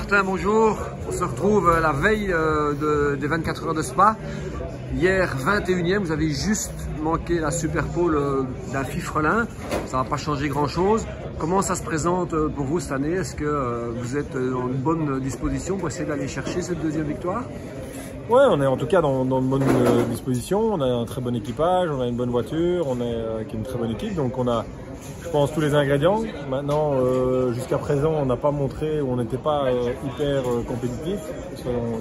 Martin, bonjour. On se retrouve la veille des 24 heures de Spa. Hier, 21e, vous avez juste manqué la Super Pole d'un Fifrelin. Ça ne va pas changer grand-chose. Comment ça se présente pour vous cette année? Est-ce que vous êtes en bonne disposition pour essayer d'aller chercher cette deuxième victoire? Ouais, on est en tout cas dans de bonnes dispositions. On a un très bon équipage, on a une bonne voiture, on est avec une très bonne équipe. Donc on a, je pense, tous les ingrédients. Maintenant, jusqu'à présent, on n'a pas montré, on n'était pas hyper compétitif,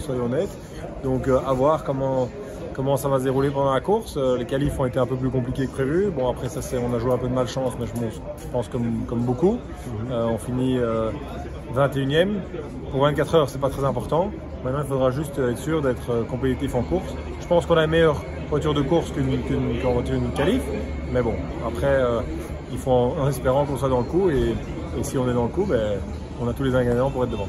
soyons honnêtes. Donc à voir comment ça va se dérouler pendant la course. Les qualifs ont été un peu plus compliqués que prévu. Bon, après ça, on a joué un peu de malchance, mais je pense comme beaucoup. On finit 21e. Pour 24 heures, c'est pas très important. Maintenant, il faudra juste être sûr d'être compétitif en course. Je pense qu'on a une meilleure voiture de course qu'une voiture de qualif. Mais bon, après, il faut en espérant qu'on soit dans le coup. Et si on est dans le coup, ben, on a tous les ingrédients pour être devant.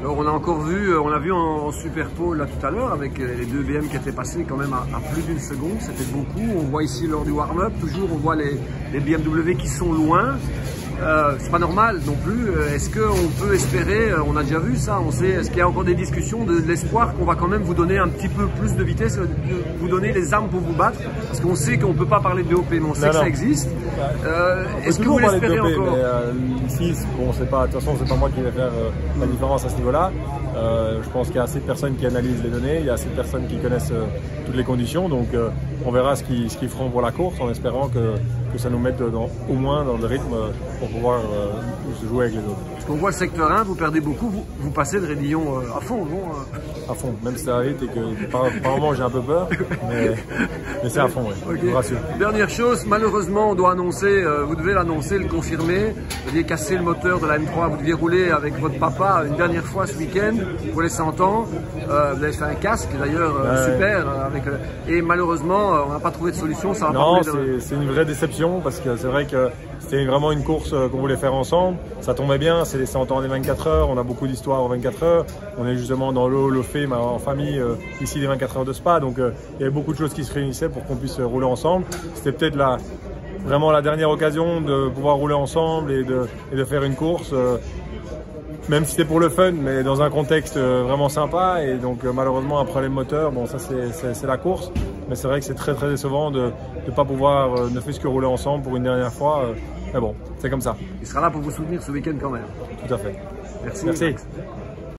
Alors on a encore vu, on l'a vu en Super Pole là tout à l'heure avec les deux BM qui étaient passés quand même à plus d'une seconde, c'était beaucoup. On voit ici lors du warm-up, toujours on voit les BMW qui sont loin. C'est pas normal non plus. Est-ce qu'on peut espérer, on a déjà vu ça, on sait, est-ce qu'il y a encore des discussions de l'espoir qu'on va quand même vous donner un petit peu plus de vitesse, vous donner les armes pour vous battre? Parce qu'on sait qu'on peut pas parler de DOP, mais on sait que ça existe. Est-ce que vous l'espérez encore? Ici, bon, de toute façon, c'est pas moi qui vais faire la différence à ce niveau-là. Je pense qu'il y a assez de personnes qui analysent les données, il y a assez de personnes qui connaissent toutes les conditions, donc on verra ce qu'ils feront pour la course en espérant que ça nous mette au moins dans le rythme pour pouvoir se jouer avec les autres. Parce qu'on voit le secteur 1, vous perdez beaucoup, vous passez de Rédillon à fond, non? À fond, même si ça va vite et que par moment j'ai un peu peur, mais c'est à fond, oui. Okay. Je vous rassure. Dernière chose, malheureusement on doit annoncer, vous devez l'annoncer, le confirmer, vous deviez casser le moteur de la M3, vous deviez rouler avec votre papa une dernière fois ce week-end, vous laissez entendre, vous avez fait un casque d'ailleurs super, et malheureusement on n'a pas trouvé de solution, ça va non, pas rouler. C'est une vraie déception parce que c'est vrai que c'était vraiment une course qu'on voulait faire ensemble, ça tombait bien, c'est laissé entendre les 24 heures, on a beaucoup d'histoires en 24 heures, on est justement dans le fait en famille ici les 24 heures de Spa, donc il y avait beaucoup de choses qui se réunissaient pour qu'on puisse rouler ensemble. C'était peut-être vraiment la dernière occasion de pouvoir rouler ensemble et de faire une course, même si c'était pour le fun, mais dans un contexte vraiment sympa. Et donc malheureusement un problème moteur, bon ça c'est la course, mais c'est vrai que c'est très décevant de ne pas pouvoir ne fût-ce que rouler ensemble pour une dernière fois. Mais bon, c'est comme ça. Il sera là pour vous soutenir ce week-end quand même. Tout à fait. Merci.